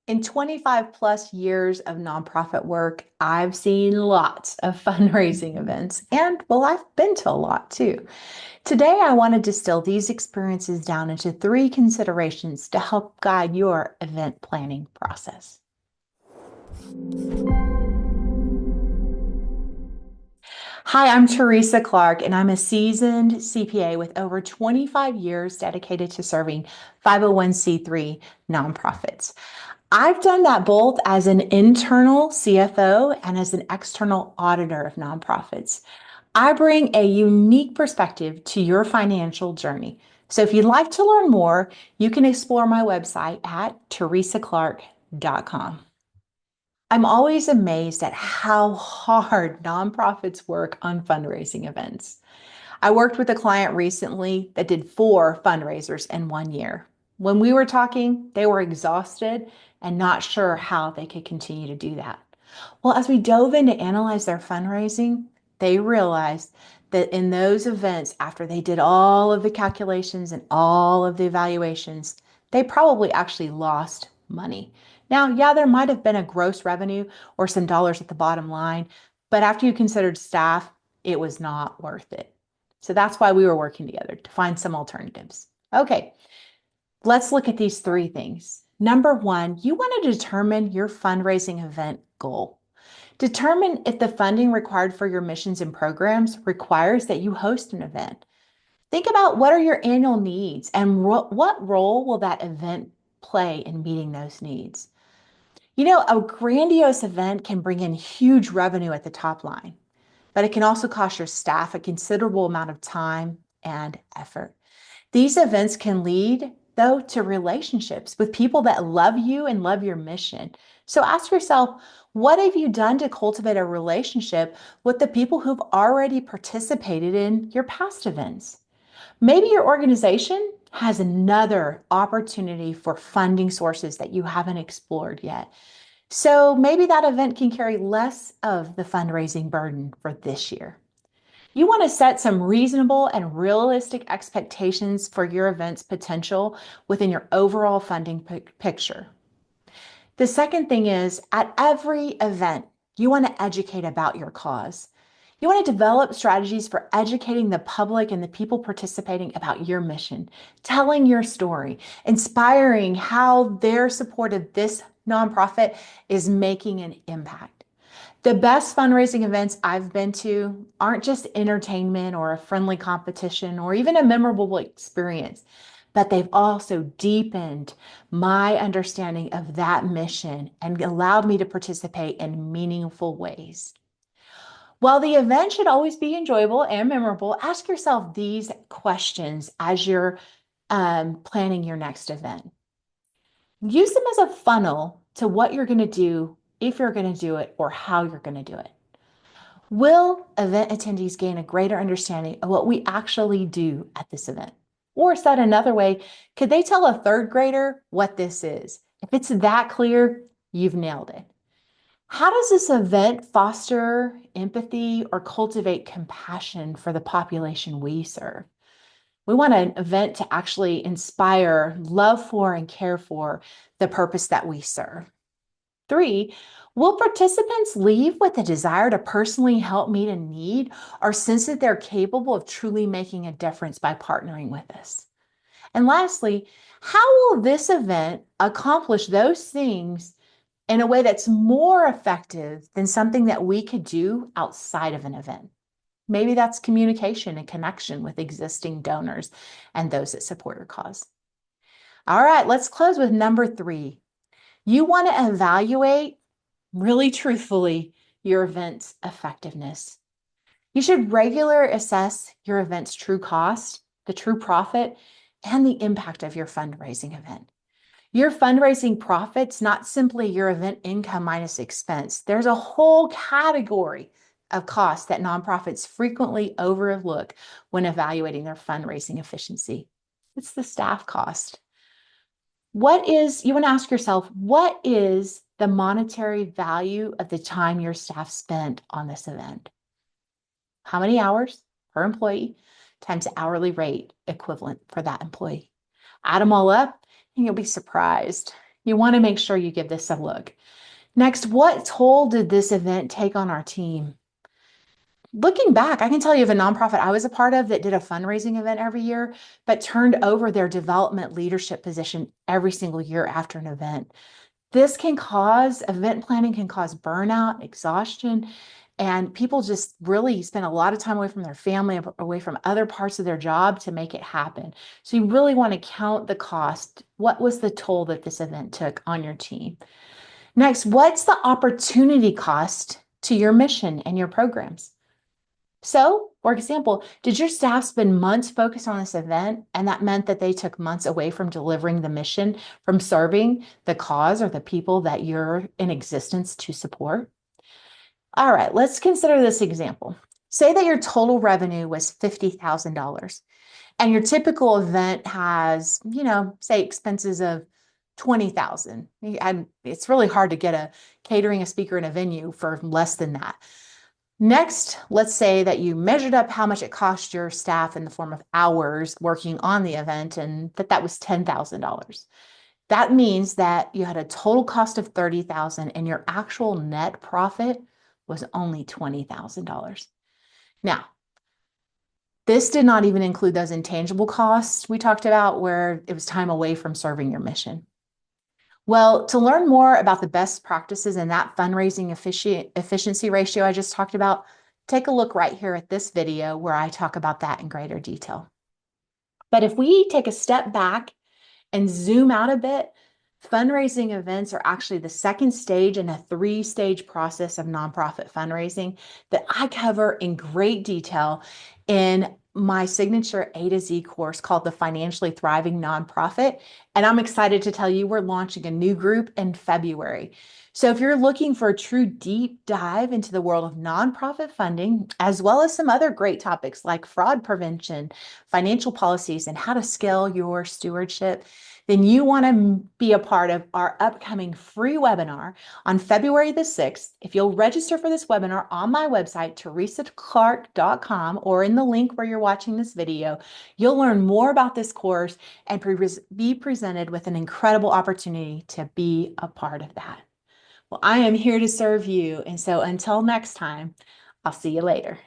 In 25 plus years of nonprofit work, I've seen lots of fundraising events, and well, I've been to a lot too. Today, I want to distill these experiences down into three considerations to help guide your event planning process. Hi, I'm Teresa Clark, and I'm a seasoned CPA with over 25 years dedicated to serving 501c3 nonprofits. I've done that both as an internal CFO and as an external auditor of nonprofits. I bring a unique perspective to your financial journey. So if you'd like to learn more, you can explore my website at teresaclark.com. I'm always amazed at how hard nonprofits work on fundraising events. I worked with a client recently that did 4 fundraisers in 1 year. When we were talking, they were exhausted and not sure how they could continue to do that. Well, as we dove in to analyze their fundraising, they realized that in those events, after they did all of the calculations and all of the evaluations, they probably actually lost money. Now, yeah, there might have been a gross revenue or some dollars at the bottom line, but after you considered staff, it was not worth it. So that's why we were working together to find some alternatives. Okay, let's look at these three things. Number one, you want to determine your fundraising event goal. Determine if the funding required for your missions and programs requires that you host an event. Think about what are your annual needs and what role will that event play in meeting those needs. You know, a grandiose event can bring in huge revenue at the top line, but it can also cost your staff a considerable amount of time and effort. These events can lead, though, to relationships with people that love you and love your mission. So ask yourself, what have you done to cultivate a relationship with the people who've already participated in your past events? Maybe your organization has another opportunity for funding sources that you haven't explored yet. So maybe that event can carry less of the fundraising burden for this year. You want to set some reasonable and realistic expectations for your event's potential within your overall funding picture. The second thing is at every event, you want to educate about your cause. You want to develop strategies for educating the public and the people participating about your mission, telling your story, inspiring how their support of this nonprofit is making an impact. The best fundraising events I've been to aren't just entertainment or a friendly competition or even a memorable experience, but they've also deepened my understanding of that mission and allowed me to participate in meaningful ways. While the event should always be enjoyable and memorable, ask yourself these questions as you're planning your next event. Use them as a funnel to what you're going to do, if you're going to do it, or how you're going to do it. Will event attendees gain a greater understanding of what we actually do at this event? Or said another way, could they tell a third grader what this is? If it's that clear, you've nailed it. How does this event foster empathy or cultivate compassion for the population we serve? We want an event to actually inspire love for and care for the purpose that we serve. 3, will participants leave with a desire to personally help meet a need or sense that they're capable of truly making a difference by partnering with us? And lastly, how will this event accomplish those things in a way that's more effective than something that we could do outside of an event? Maybe that's communication and connection with existing donors and those that support your cause. All right, let's close with number 3. You want to evaluate really truthfully your event's effectiveness. You should regularly assess your event's true cost, the true profit, and the impact of your fundraising event. Your fundraising profit's not simply your event income minus expense. There's a whole category of costs that nonprofits frequently overlook when evaluating their fundraising efficiency. It's the staff cost. You want to ask yourself, what is the monetary value of the time your staff spent on this event? How many hours per employee times the hourly rate equivalent for that employee? Add them all up and you'll be surprised. You want to make sure you give this a look. Next, what toll did this event take on our team? Looking back, I can tell you of a nonprofit I was a part of that did a fundraising event every year, but turned over their development leadership position every single year after an event. This can cause, event planning can cause burnout, exhaustion, and people just really spend a lot of time away from their family, away from other parts of their job to make it happen. So you really want to count the cost. What was the toll that this event took on your team? Next, what's the opportunity cost to your mission and your programs? So, for example, did your staff spend months focused on this event, and that meant that they took months away from delivering the mission, from serving the cause or the people that you're in existence to support? All right, let's consider this example. Say that your total revenue was $50,000 and your typical event has, say expenses of 20,000. And it's really hard to get a catering, a speaker, and a venue for less than that. Next, let's say that you measured up how much it cost your staff in the form of hours working on the event and that was $10,000. That means that you had a total cost of $30,000 and your actual net profit was only $20,000. Now, this did not even include those intangible costs we talked about where it was time away from serving your mission. Well, to learn more about the best practices in that fundraising efficiency ratio I just talked about, take a look right here at this video where I talk about that in greater detail. But if we take a step back and zoom out a bit, fundraising events are actually the second stage in a three-stage process of nonprofit fundraising that I cover in great detail in my signature A to Z course called the Financially Thriving Nonprofit. And I'm excited to tell you we're launching a new group in February. So if you're looking for a true deep dive into the world of nonprofit funding, as well as some other great topics like fraud prevention, financial policies, and how to scale your stewardship, then you want to be a part of our upcoming free webinar on February the 6th. If you'll register for this webinar on my website, teresaclark.com, or in the link where you're watching this video, you'll learn more about this course and be presented with an incredible opportunity to be a part of that. Well, I am here to serve you. And so until next time, I'll see you later.